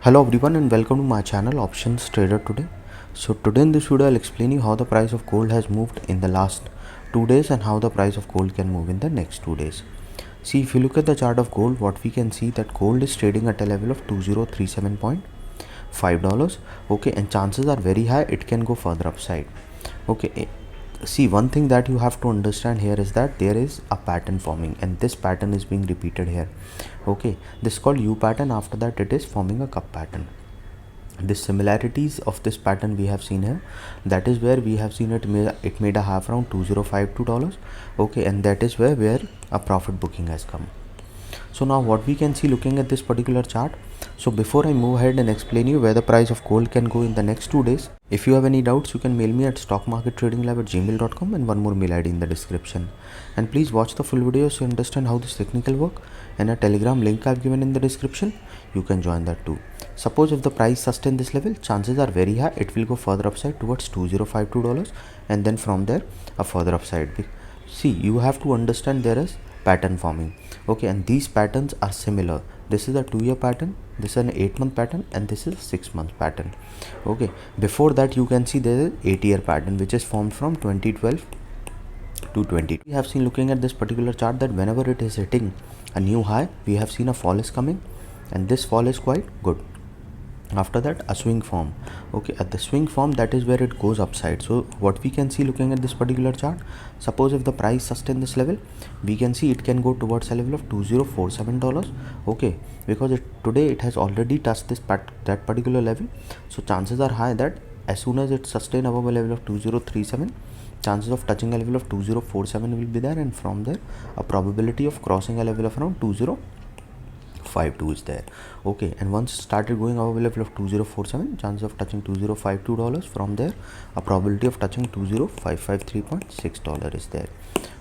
Hello everyone and welcome to my channel Options Trader today. So today in this video I'll explain you how the price of gold has moved in the last 2 days and how the price of gold can move in the next 2 days. See, if you look at the chart of gold, what we can see that gold is trading at a level of $2037.5. Okay, and chances are very high it can go further upside. Okay, see, one thing that you have to understand here is that there is a pattern forming and this pattern is being repeated here. Okay, this is called U pattern. After that it is forming a cup pattern. The similarities of this pattern we have seen here, that is where we have seen it made a half around $2052. Okay, and that is where a profit booking has come. So now what we can see looking at this particular chart. So before I move ahead and explain you where the price of gold can go in the next 2 days, if you have any doubts you can mail me at stockmarkettradinglab@gmail.com and one more mail ID in the description. And please watch the full video so you understand how this technical work, and a telegram link I've given in the description, you can join that too. Suppose if the price sustain this level, chances are very high it will go further upside towards $2052 and then from there a further upside. See, you have to understand there is pattern forming. Okay, and these patterns are similar. This is a 2-year pattern, this is an 8-month pattern, and this is 6-month pattern. Okay, before that you can see there is 8-year pattern which is formed from 2012 to 20. We have seen looking at this particular chart that whenever it is hitting a new high, we have seen a fall is coming, and this fall is quite good. After that a swing form. Okay, at the swing form, that is where it goes upside. So what we can see looking at this particular chart, suppose if the price sustain this level, we can see it can go towards a level of $2047. Okay, because today it has already touched that particular level. So chances are high that as soon as it sustain above a level of 2037, chances of touching a level of 2047 will be there, and from there a probability of crossing a level of around 2052 is there. Okay, and once started going above a level of 2047, chances of touching $2052. From there a probability of touching $20553.6 is there.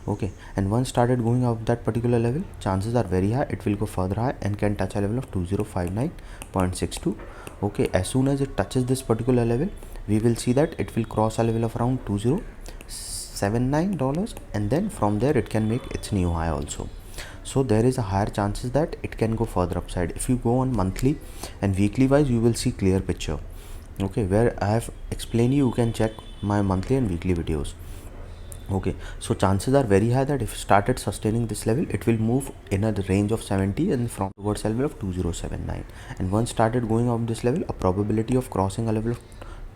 Okay, and once started going up that particular level, chances are very high it will go further high and can touch a level of 2059.62. Okay, as soon as it touches this particular level, we will see that it will cross a level of around $2079, and then from there it can make its new high also. So there is a higher chances that it can go further upside. If you go on monthly and weekly wise, you will see clear picture. Okay, where I have explained you can check my monthly and weekly videos. Okay, so chances are very high that if started sustaining this level, it will move in a range of 70 and from towards a level of 2079, and once started going up this level, a probability of crossing a level of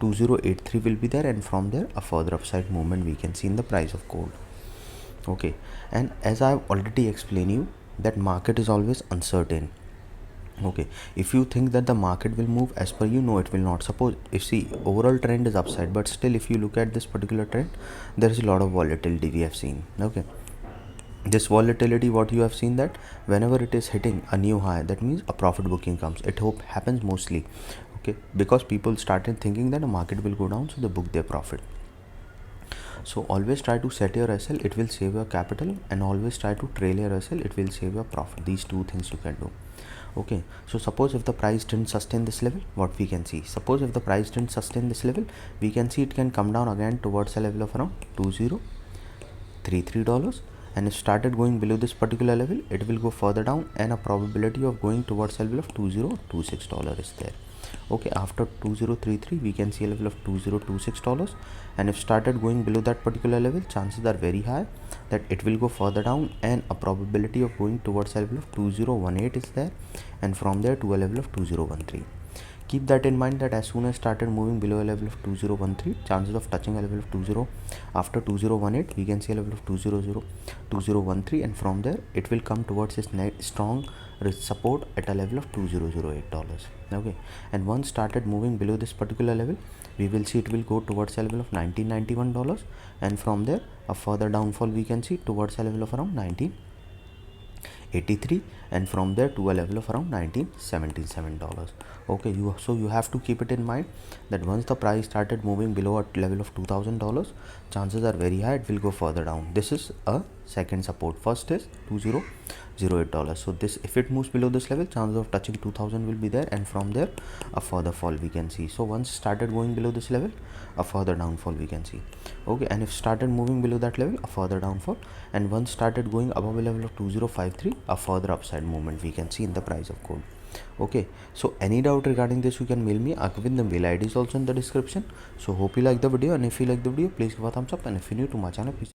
2083 will be there, and from there a further upside movement we can see in the price of gold. Okay, and as I've already explained you that market is always uncertain. Okay, if you think that the market will move as per you, no, it will not. Suppose if see overall trend is upside, but still if you look at this particular trend, there is a lot of volatility we have seen. Okay, this volatility, what you have seen that whenever it is hitting a new high, that means a profit booking comes. It happens mostly, okay, because people started thinking that the market will go down, so they book their profit. So always try to set your SL, it will save your capital, and always try to trail your SL, it will save your profit. These two things you can do. Okay, so suppose if the price didn't sustain this level, what we can see, suppose if the price didn't sustain this level, we can see it can come down again towards a level of around $2033, and if started going below this particular level, it will go further down, and a probability of going towards a level of $2026 is there. Okay, after 2033 we can see a level of $2026, and if started going below that particular level, chances are very high that it will go further down, and a probability of going towards a level of 2018 is there, and from there to a level of 2013. Keep that in mind that as soon as started moving below a level of 2013, chances of touching a level of 20 after 2018, we can see a level of 2013, and from there it will come towards its strong support at a level of $2008. Okay, and once started moving below this particular level, we will see it will go towards a level of $1991, and from there a further downfall we can see towards a level of around 1983, and from there to a level of around $1977. Okay, so you have to keep it in mind that once the price started moving below a level of $2000, chances are very high it will go further down. This is a second support. First is $2008. So this, if it moves below this level, chances of touching 2000 will be there, and from there a further fall we can see. So once started going below this level, a further downfall we can see. Okay, and if started moving below that level, a further downfall, and once started going above a level of 2053, a further upside movement we can see in the price of gold. Okay, so any doubt regarding this, you can mail me. Again, the mail ID is also in the description. So hope you like the video, and if you like the video, please give a thumbs up, and if you're new to my channel, please